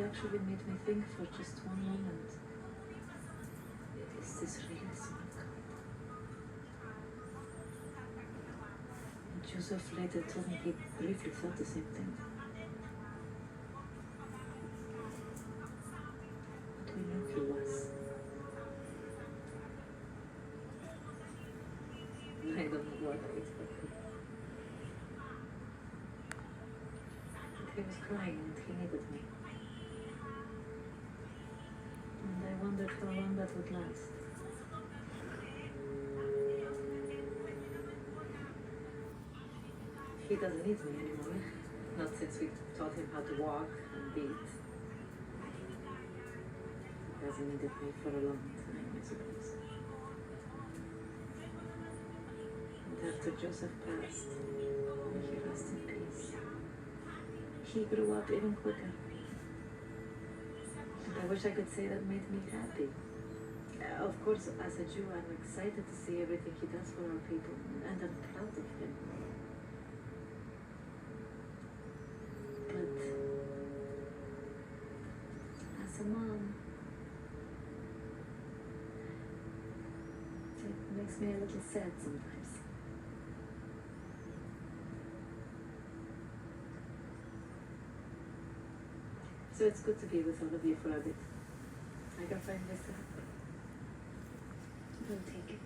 actually made me think for just one moment. Is this really small cat? And Joseph later told me he briefly thought the same thing. But we knew he was. I don't know what I expected. But he was crying and he needed me. And I wondered how long that would last. He doesn't need me anymore. Not since we taught him how to walk and eat. He hasn't needed me for a long time, I suppose. And after Joseph passed, may he rest in peace. He grew up even quicker. And I wish I could say that made me happy. Of course, as a Jew, I'm excited to see everything he does for our people, and I'm proud of him. But as a mom, it makes me a little sad sometimes. So it's good to be with all of you for a bit. I can find this out. I'll take it.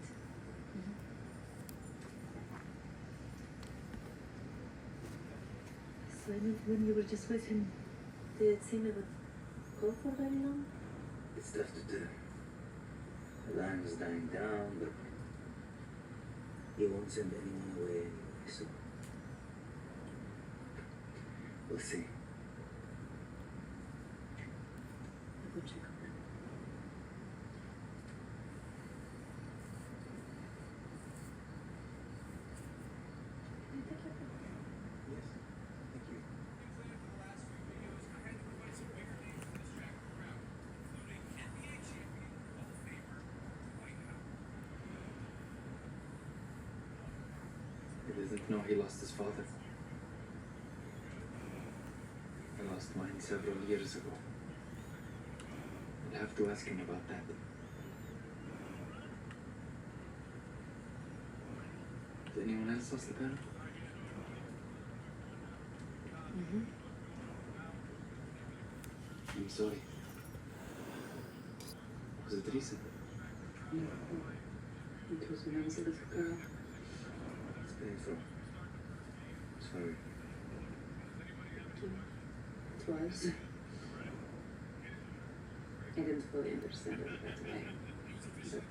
So I mean, when you were just with him, did it seem it would go for very long? It's tough to tell. The line is dying down, but he won't send anyone away anyway, so we'll see. I will check on that. Can I take your phone? Yes, thank you. He doesn't know he lost his father. I lost mine several years ago. I'll have to ask him about that. Has anyone else lost a parent? Mm-hmm. I'm sorry. Was it recent? No. It was when I was a little girl. It's painful. Sorry. It was. I didn't fully understand it right away. But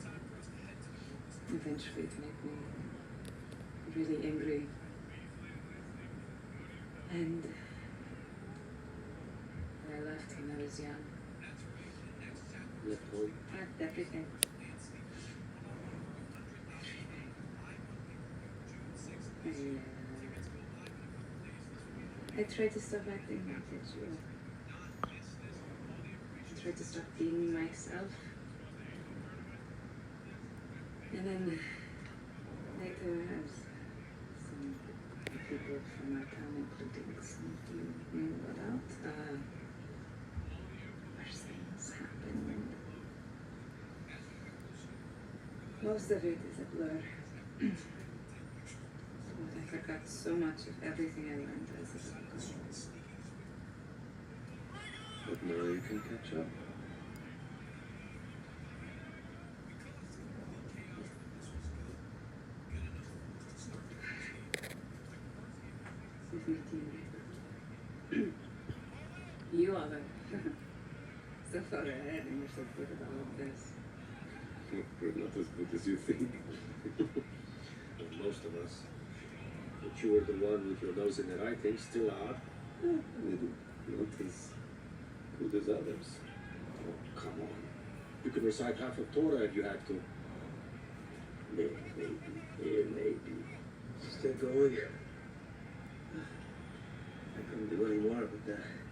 eventually it made me really angry. And I left when I was young. Left home. Packed everything. I tried to stop acting like a Jew. I tried to stop being myself. And then later, as some people from our town, including some of you, knew about, worse things happened. Most of it is a blur. I forgot so much of everything I learned as a little girl. But now you can catch up. With me, team. You all are so far ahead and you're so good at all of this. We're not as good as you think. But most of us. But you were the one with your nose in the right thing, still are. Maybe not as good as others. Oh, come on. You could recite half of Torah if you had to. Maybe. Still going. I couldn't do any more, but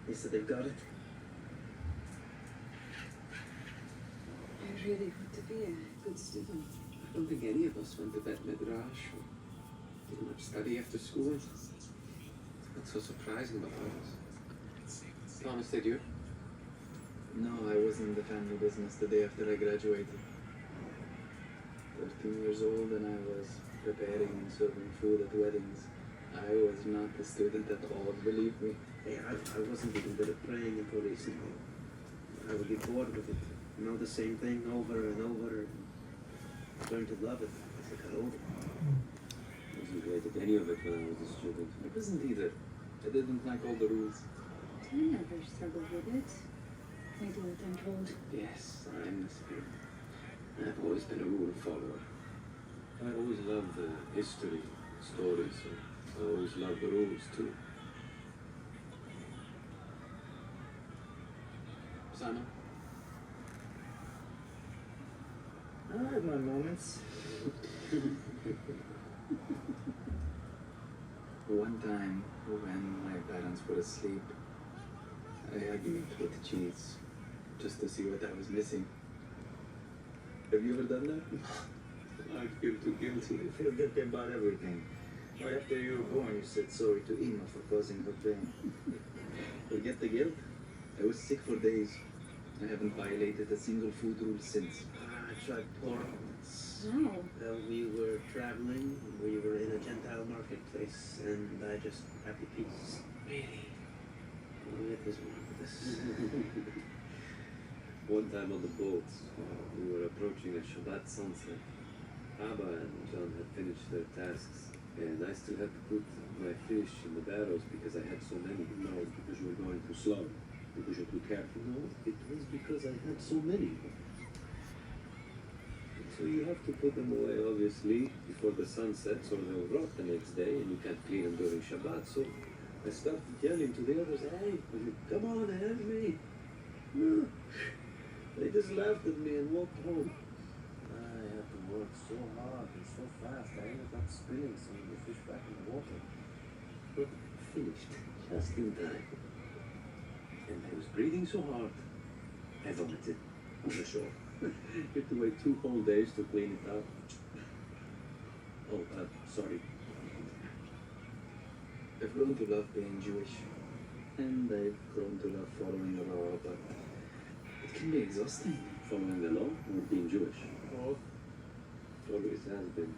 they said they've got it. I really want to be a good student. I don't think any of us went to Bet Midrash or did much study after school. What's so surprising about us? Thomas, did you? No, I was in the family business the day after I graduated. 13 years old and I was preparing and serving food at weddings. I was not a student at all, believe me. Hey, I wasn't even good at praying until recently. I would be bored with it. You know, the same thing over and over. And learn to love it as I got older. I wasn't great at any of it when I was a student. I wasn't either. I didn't like all the rules. I never struggled with it. I do what I'm told. Yes, I'm the same. I've always been a rule follower. I always loved the history, stories, so I always loved the rules too. Sana? I have my moments. One time, when my parents were asleep, I had meat with cheese, just to see what I was missing. Have you ever done that? I feel too guilty. You feel guilty about everything. Right after you were born, you said sorry to Ima for causing her pain. Forget the guilt. I was sick for days. I haven't violated a single food rule since. I tried pork once. Wow. We were traveling. We were in a Gentile marketplace, and I just grabbed a piece. Really? Oh, it was marvelous. One time on the boat, we were approaching a Shabbat sunset. Abba and John had finished their tasks, and I still had to put my fish in the barrels because I had so many. No, because you were going too slow. Because you're too careful. No, it was because I had so many. So you have to put them away, obviously, before the sun sets, or they'll rot the next day, and you can't clean them during Shabbat. So I started yelling to the others, "Hey, come on, help me!" No. They just laughed at me and walked home. I had to work so hard and so fast. I ended up spilling some of the fish back in the water. But finished just in time. And I was breathing so hard, I vomited on the shore. You had to wait 2 whole days to clean it up. Oh, sorry. I've grown to love being Jewish, and I've grown to love following the law, but it can be exhausting. Following the law or being Jewish? Both. Always has been.